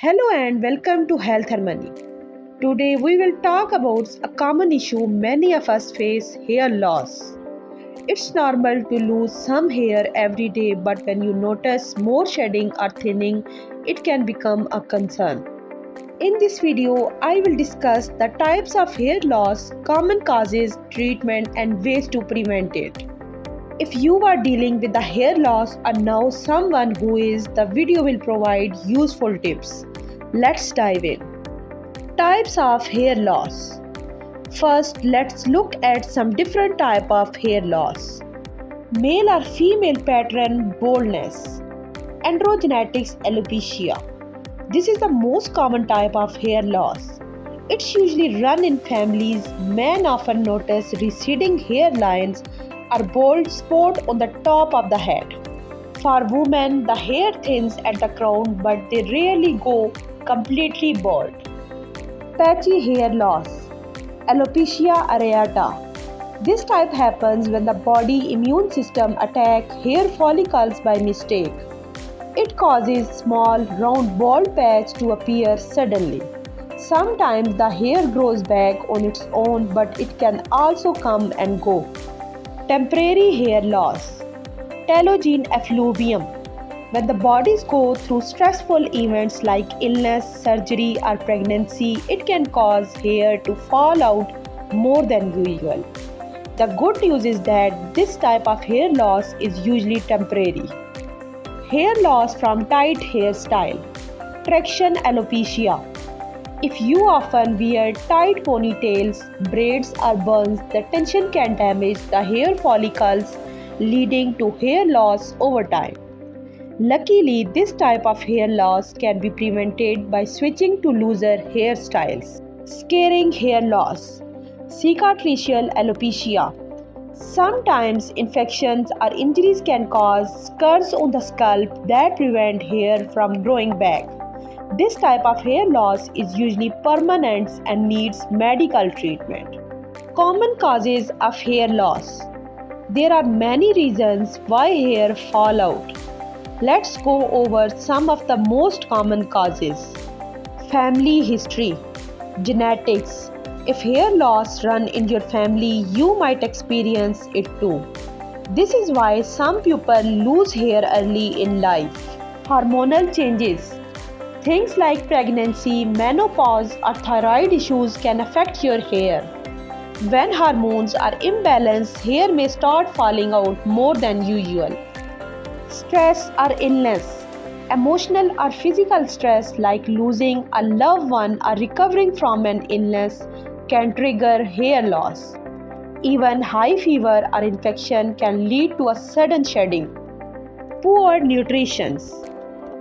Hello and welcome to Health Harmony. Today we will talk about a common issue many of us face: hair loss. It's normal to lose some hair every day, but when you notice more shedding or thinning, it can become a concern. In this video, I will discuss the types of hair loss, common causes, treatment, and ways to prevent it. If you are dealing with the hair loss or know someone who is, the video will provide useful tips. Let's dive in. Types of hair loss. First, let's look at some different type of hair loss. Male or female pattern baldness. Androgenetics alopecia. This is the most common type of hair loss. It's usually run in families. Men often notice receding hairlines or bald spot on the top of the head. For women, the hair thins at the crown, but they rarely go completely bald. Patchy hair loss. Alopecia areata. This type happens when the body immune system attacks hair follicles by mistake. It causes small round bald patch to appear suddenly. Sometimes the hair grows back on its own, but it can also come and go. Temporary hair loss. Telogen effluvium. When the bodies go through stressful events like illness, surgery, or pregnancy, it can cause hair to fall out more than usual. The good news is that this type of hair loss is usually temporary. Hair loss from tight hairstyle. Traction alopecia. If you often wear tight ponytails, braids, or buns, the tension can damage the hair follicles, leading to hair loss over time. Luckily, this type of hair loss can be prevented by switching to looser hairstyles. Scarring hair loss. Cicatricial alopecia. Sometimes infections or injuries can cause scars on the scalp that prevent hair from growing back. This type of hair loss is usually permanent and needs medical treatment. Common causes of hair loss. There are many reasons why hair fall out. Let's go over some of the most common causes. Family history. Genetics. If hair loss runs in your family, you might experience it too. This is why some people lose hair early in life. Hormonal changes. Things like pregnancy, menopause, or thyroid issues can affect your hair. When hormones are imbalanced, hair may start falling out more than usual. Stress or illness. Emotional or physical stress like losing a loved one or recovering from an illness can trigger hair loss. Even high fever or infection can lead to a sudden shedding. Poor nutrition.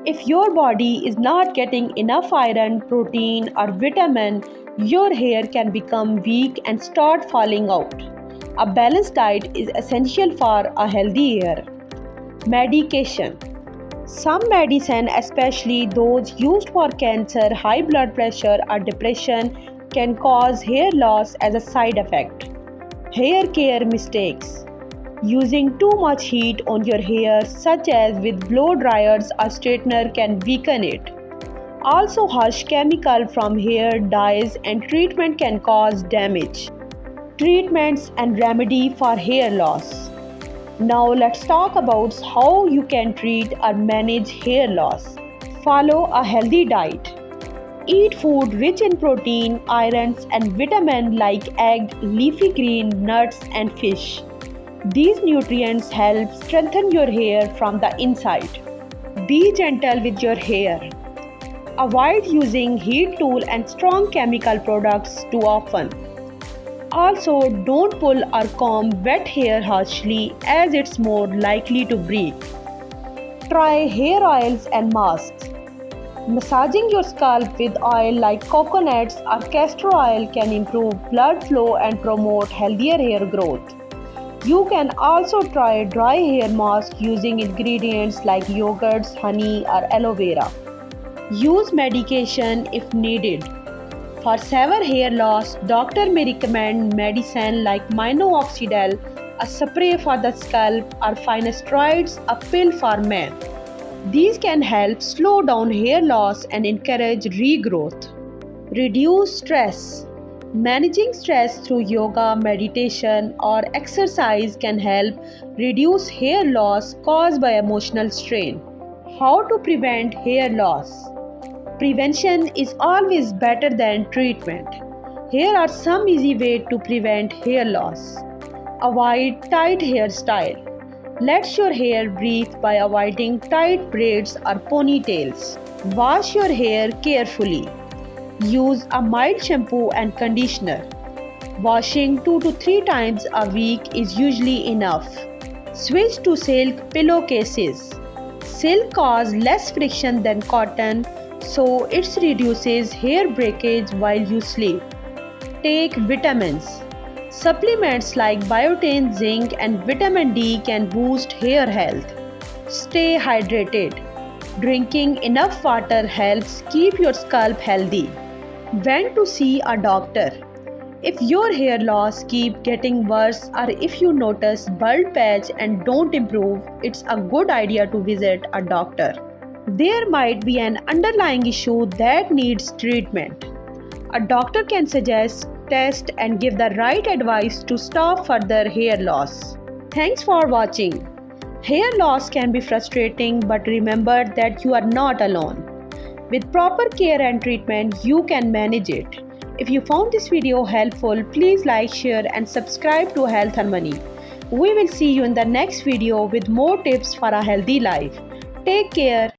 If your body is not getting enough iron, protein, or vitamin, your hair can become weak and start falling out. A balanced diet is essential for a healthy hair. Medication. Some medicine, especially those used for cancer, high blood pressure, or depression, can cause hair loss as a side effect. Hair care mistakes. Using too much heat on your hair, such as with blow dryers or straightener, can weaken it. Also, harsh chemical from hair dyes and treatment can cause damage. Treatments and remedy for hair loss. Now let's talk about how you can treat or manage hair loss. Follow a healthy diet. Eat food rich in protein, irons, and vitamin like egg, leafy green, nuts, and fish. These nutrients help strengthen your hair from the inside. Be gentle with your hair. Avoid using heat tool and strong chemical products too often. Also, don't pull or comb wet hair harshly as it's more likely to break. Try hair oils and masks. Massaging your scalp with oil like coconuts or castor oil can improve blood flow and promote healthier hair growth. You can also try dry hair mask using ingredients like yogurts, honey, or aloe vera. Use medication if needed. For severe hair loss, doctor may recommend medicine like minoxidil, a spray for the scalp, or finasteride, a pill for men. These can help slow down hair loss and encourage regrowth. Reduce stress. Managing stress through yoga, meditation, or exercise can help reduce hair loss caused by emotional strain. How to prevent hair loss? Prevention is always better than treatment. Here are some easy ways to prevent hair loss. Avoid tight hairstyle. Let your hair breathe by avoiding tight braids or ponytails. Wash your hair carefully. Use a mild shampoo and conditioner. Washing 2 to 3 times a week is usually enough. Switch to silk pillowcases. Silk causes less friction than cotton, so it reduces hair breakage while you sleep. Take vitamins. Supplements like biotin, zinc, and vitamin D can boost hair health. Stay hydrated. Drinking enough water helps keep your scalp healthy. When to see a doctor? If your hair loss keeps getting worse or if you notice bald patch and don't improve, it's a good idea to visit a doctor. There might be an underlying issue that needs treatment. A doctor can suggest, test, and give the right advice to stop further hair loss. Thanks for watching. Hair loss can be frustrating, but remember that you are not alone. With proper care and treatment, you can manage it. If you found this video helpful, please like, share, and subscribe to Health Harmony. We will see you in the next video with more tips for a healthy life. Take care.